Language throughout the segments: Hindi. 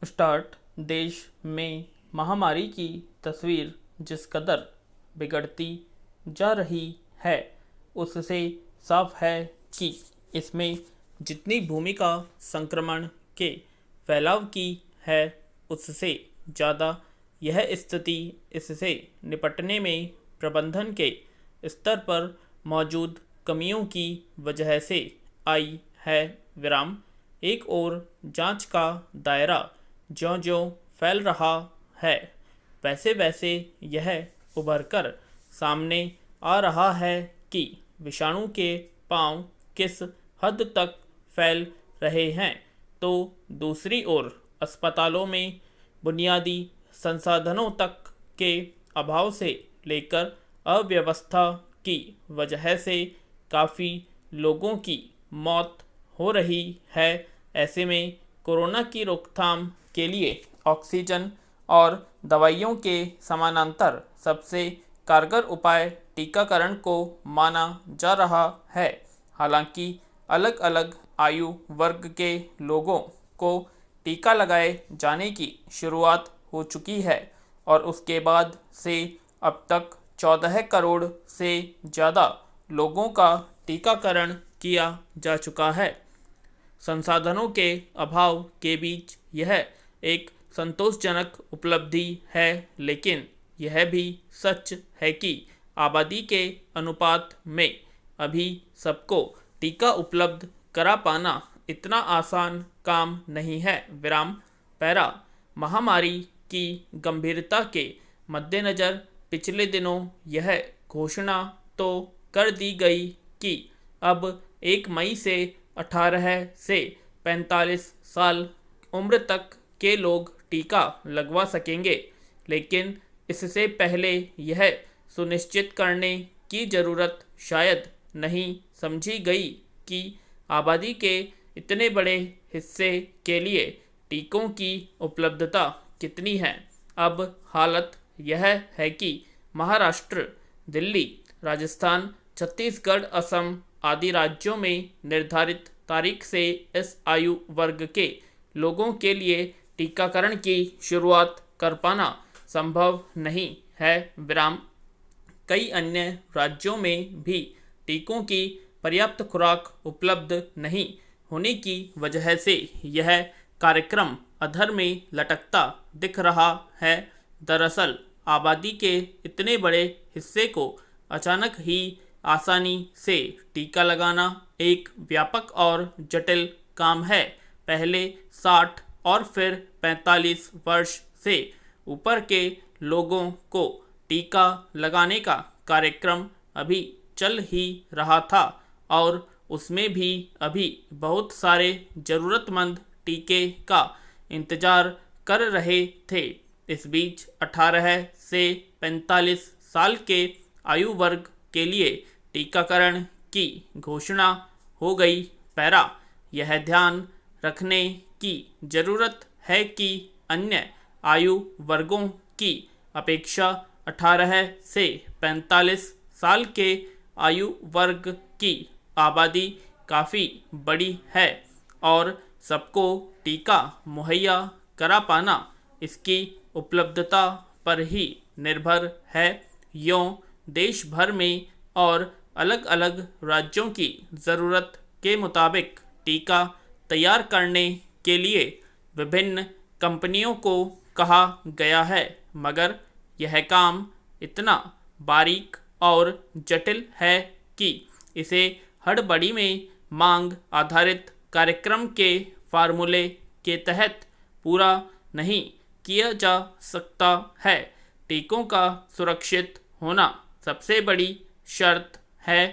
स्टार्ट। देश में महामारी की तस्वीर जिस कदर बिगड़ती जा रही है, उससे साफ है कि इसमें जितनी भूमिका संक्रमण के फैलाव की है, उससे ज़्यादा यह स्थिति इससे निपटने में प्रबंधन के स्तर पर मौजूद कमियों की वजह से आई है। विराम। एक और जांच का दायरा ज्यों-ज्यों फैल रहा है, वैसे वैसे यह उभर कर सामने आ रहा है कि विषाणु के पांव किस हद तक फैल रहे हैं। तो दूसरी ओर अस्पतालों में बुनियादी संसाधनों तक के अभाव से लेकर अव्यवस्था की वजह से काफ़ी लोगों की मौत हो रही है। ऐसे में कोरोना की रोकथाम के लिए ऑक्सीजन और दवाइयों के समानांतर सबसे कारगर उपाय टीकाकरण को माना जा रहा है। हालांकि अलग अलग आयु वर्ग के लोगों को टीका लगाए जाने की शुरुआत हो चुकी है और उसके बाद से अब तक 14 करोड़ से ज़्यादा लोगों का टीकाकरण किया जा चुका है। संसाधनों के अभाव के बीच यह एक संतोषजनक उपलब्धि है, लेकिन यह भी सच है कि आबादी के अनुपात में अभी सबको टीका उपलब्ध करा पाना इतना आसान काम नहीं है। विराम। पैरा। महामारी की गंभीरता के मद्देनज़र पिछले दिनों यह घोषणा तो कर दी गई कि अब 1 मई से 18 से 45 साल उम्र तक के लोग टीका लगवा सकेंगे, लेकिन इससे पहले यह सुनिश्चित करने की ज़रूरत शायद नहीं समझी गई कि आबादी के इतने बड़े हिस्से के लिए टीकों की उपलब्धता कितनी है। अब हालत यह है कि महाराष्ट्र, दिल्ली, राजस्थान, छत्तीसगढ़, असम आदि राज्यों में निर्धारित तारीख से इस आयु वर्ग के लोगों के लिए टीकाकरण की शुरुआत कर पाना संभव नहीं है। विराम। कई अन्य राज्यों में भी टीकों की पर्याप्त खुराक उपलब्ध नहीं होने की वजह से यह कार्यक्रम अधर में लटकता दिख रहा है। दरअसल आबादी के इतने बड़े हिस्से को अचानक ही आसानी से टीका लगाना एक व्यापक और जटिल काम है। पहले 60 और फिर 45 वर्ष से ऊपर के लोगों को टीका लगाने का कार्यक्रम अभी चल ही रहा था और उसमें भी अभी बहुत सारे ज़रूरतमंद टीके का इंतज़ार कर रहे थे। इस बीच 18 से 45 साल के आयु वर्ग के लिए टीकाकरण की घोषणा हो गई। पैरा। यह ध्यान रखने की ज़रूरत है कि अन्य आयु वर्गों की अपेक्षा 18 से 45 साल के आयु वर्ग की आबादी काफ़ी बड़ी है और सबको टीका मुहैया करा पाना इसकी उपलब्धता पर ही निर्भर है। यों देश भर में और अलग अलग राज्यों की ज़रूरत के मुताबिक टीका तैयार करने के लिए विभिन्न कंपनियों को कहा गया है, मगर यह काम इतना बारीक और जटिल है कि इसे हड़बड़ी में मांग आधारित कार्यक्रम के फार्मूले के तहत पूरा नहीं किया जा सकता है। टीकों का सुरक्षित होना सबसे बड़ी शर्त है।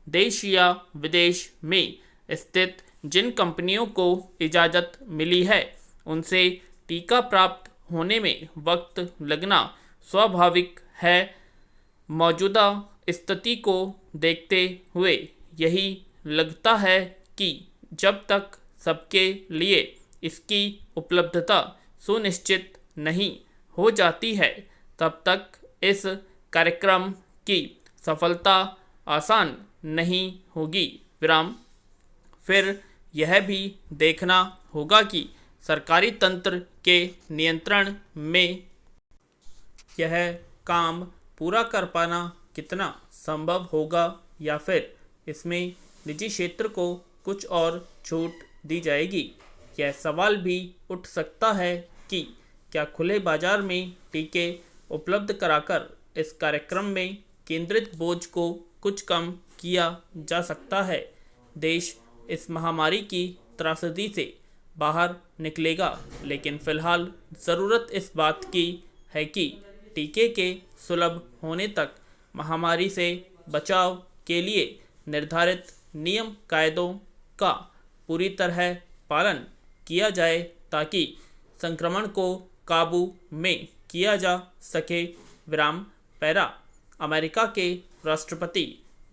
देश या विदेश में स्थित जिन कंपनियों को इजाज़त मिली है, उनसे टीका प्राप्त होने में वक्त लगना स्वाभाविक है। मौजूदा स्थिति को देखते हुए यही लगता है कि जब तक सबके लिए इसकी उपलब्धता सुनिश्चित नहीं हो जाती है, तब तक इस कार्यक्रम की सफलता आसान नहीं होगी। विराम। फिर यह भी देखना होगा कि सरकारी तंत्र के नियंत्रण में यह काम पूरा कर पाना कितना संभव होगा, या फिर इसमें निजी क्षेत्र को कुछ और छूट दी जाएगी। यह सवाल भी उठ सकता है कि क्या खुले बाजार में टीके उपलब्ध कराकर इस कार्यक्रम में केंद्रित बोझ को कुछ कम किया जा सकता है। देश इस महामारी की त्रासदी से बाहर निकलेगा, लेकिन फिलहाल ज़रूरत इस बात की है कि टीके के सुलभ होने तक महामारी से बचाव के लिए निर्धारित नियम कायदों का पूरी तरह पालन किया जाए, ताकि संक्रमण को काबू में किया जा सके। विराम पैरा। अमेरिका के राष्ट्रपति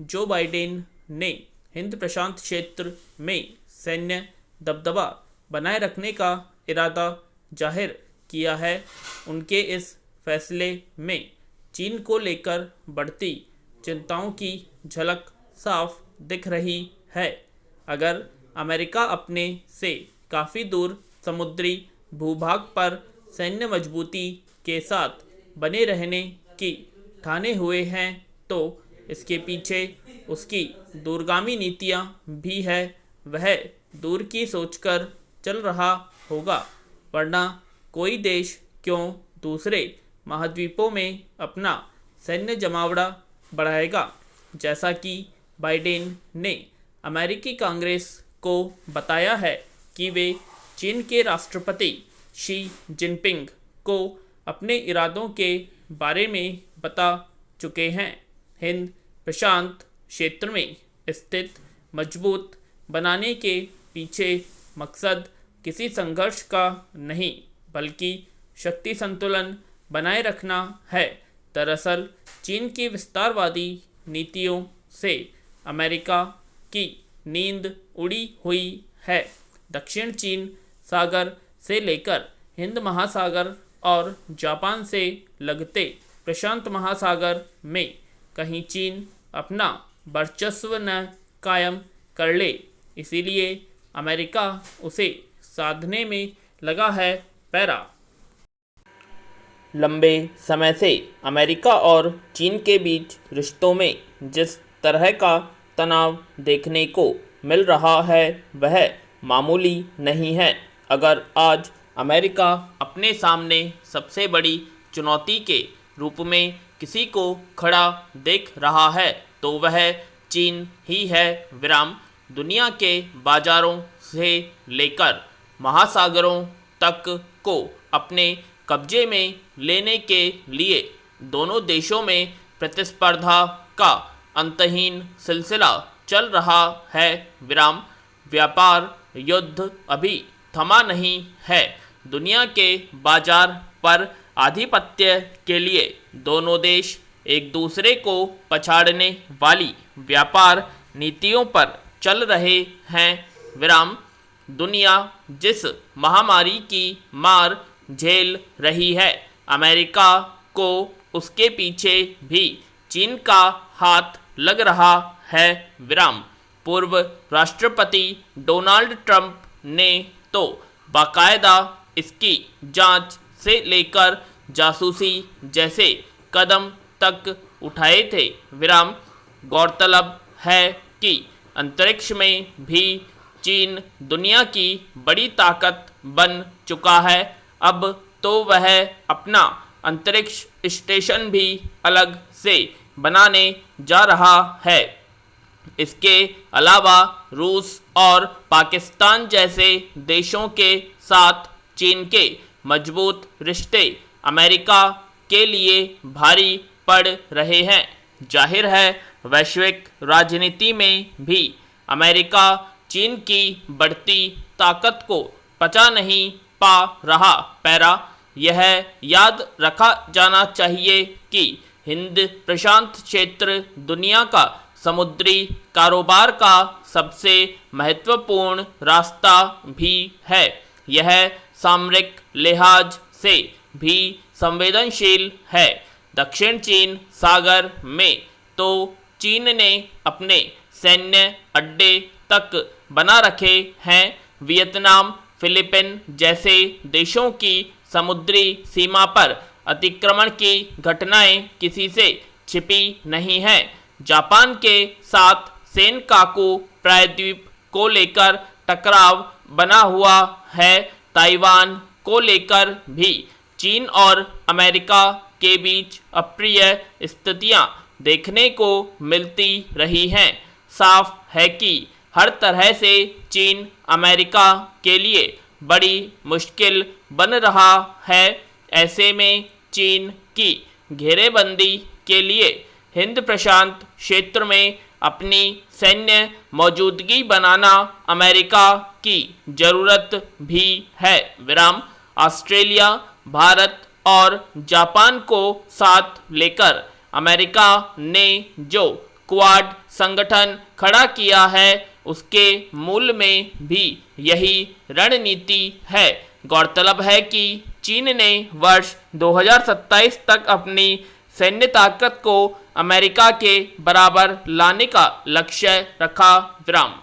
जो बाइडेन ने हिंद प्रशांत क्षेत्र में सैन्य दबदबा बनाए रखने का इरादा जाहिर किया है। उनके इस फैसले में चीन को लेकर बढ़ती चिंताओं की झलक साफ दिख रही है। अगर अमेरिका अपने से काफ़ी दूर समुद्री भूभाग पर सैन्य मजबूती के साथ बने रहने की ठाने हुए हैं, तो इसके पीछे उसकी दूरगामी नीतियां भी है। वह दूर की सोचकर चल रहा होगा, वरना कोई देश क्यों दूसरे महाद्वीपों में अपना सैन्य जमावड़ा बढ़ाएगा। जैसा कि बाइडेन ने अमेरिकी कांग्रेस को बताया है कि वे चीन के राष्ट्रपति शी जिनपिंग को अपने इरादों के बारे में बता चुके हैं। हिंद प्रशांत क्षेत्र में स्थित मजबूत बनाने के पीछे मकसद किसी संघर्ष का नहीं, बल्कि शक्ति संतुलन बनाए रखना है। दरअसल चीन की विस्तारवादी नीतियों से अमेरिका की नींद उड़ी हुई है। दक्षिण चीन सागर से लेकर हिंद महासागर और जापान से लगते प्रशांत महासागर में कहीं चीन अपना वर्चस्व न कायम कर ले, इसीलिए अमेरिका उसे साधने में लगा है। पैरा। लंबे समय से अमेरिका और चीन के बीच रिश्तों में जिस तरह का तनाव देखने को मिल रहा है वह मामूली नहीं है। अगर आज अमेरिका अपने सामने सबसे बड़ी चुनौती के रूप में किसी को खड़ा देख रहा है तो वह चीन ही है। विराम। दुनिया के बाजारों से लेकर महासागरों तक को अपने कब्जे में लेने के लिए दोनों देशों में प्रतिस्पर्धा का अंतहीन सिलसिला चल रहा है। विराम। व्यापार युद्ध अभी थमा नहीं है। दुनिया के बाजार पर आधिपत्य के लिए दोनों देश एक दूसरे को पछाड़ने वाली व्यापार नीतियों पर चल रहे हैं। विराम। दुनिया जिस महामारी की मार झेल रही है, अमेरिका को उसके पीछे भी चीन का हाथ लग रहा है। विराम। पूर्व राष्ट्रपति डोनाल्ड ट्रंप ने तो बाकायदा इसकी जांच से लेकर जासूसी जैसे कदम तक उठाए थे। विराम। गौरतलब है कि अंतरिक्ष में भी चीन दुनिया की बड़ी ताकत बन चुका है। अब तो वह अपना अंतरिक्ष स्टेशन भी अलग से बनाने जा रहा है। इसके अलावा रूस और पाकिस्तान जैसे देशों के साथ चीन के मजबूत रिश्ते अमेरिका के लिए भारी पड़ रहे हैं। जाहिर है वैश्विक राजनीति में भी अमेरिका चीन की बढ़ती ताकत को पचा नहीं पा रहा। पैरा। यह याद रखा जाना चाहिए कि हिंद प्रशांत क्षेत्र दुनिया का समुद्री कारोबार का सबसे महत्वपूर्ण रास्ता भी है। यह सामरिक लिहाज से भी संवेदनशील है। दक्षिण चीन सागर में तो चीन ने अपने सैन्य अड्डे तक बना रखे हैं। वियतनाम, फिलीपीन जैसे देशों की समुद्री सीमा पर अतिक्रमण की घटनाएं किसी से छिपी नहीं हैं। जापान के साथ सेनकाकू प्रायद्वीप को लेकर टकराव बना हुआ है। ताइवान को लेकर भी चीन और अमेरिका के बीच अप्रिय स्थितियां देखने को मिलती रही हैं। साफ है कि हर तरह से चीन अमेरिका के लिए बड़ी मुश्किल बन रहा है। ऐसे में चीन की घेरेबंदी के लिए हिंद प्रशांत क्षेत्र में अपनी सैन्य मौजूदगी बनाना अमेरिका की ज़रूरत भी है। विराम। ऑस्ट्रेलिया, भारत और जापान को साथ लेकर अमेरिका ने जो क्वाड संगठन खड़ा किया है उसके मूल में भी यही रणनीति है। गौरतलब है कि चीन ने वर्ष 2027 तक अपनी सैन्य ताकत को अमेरिका के बराबर लाने का लक्ष्य रखा। विराम।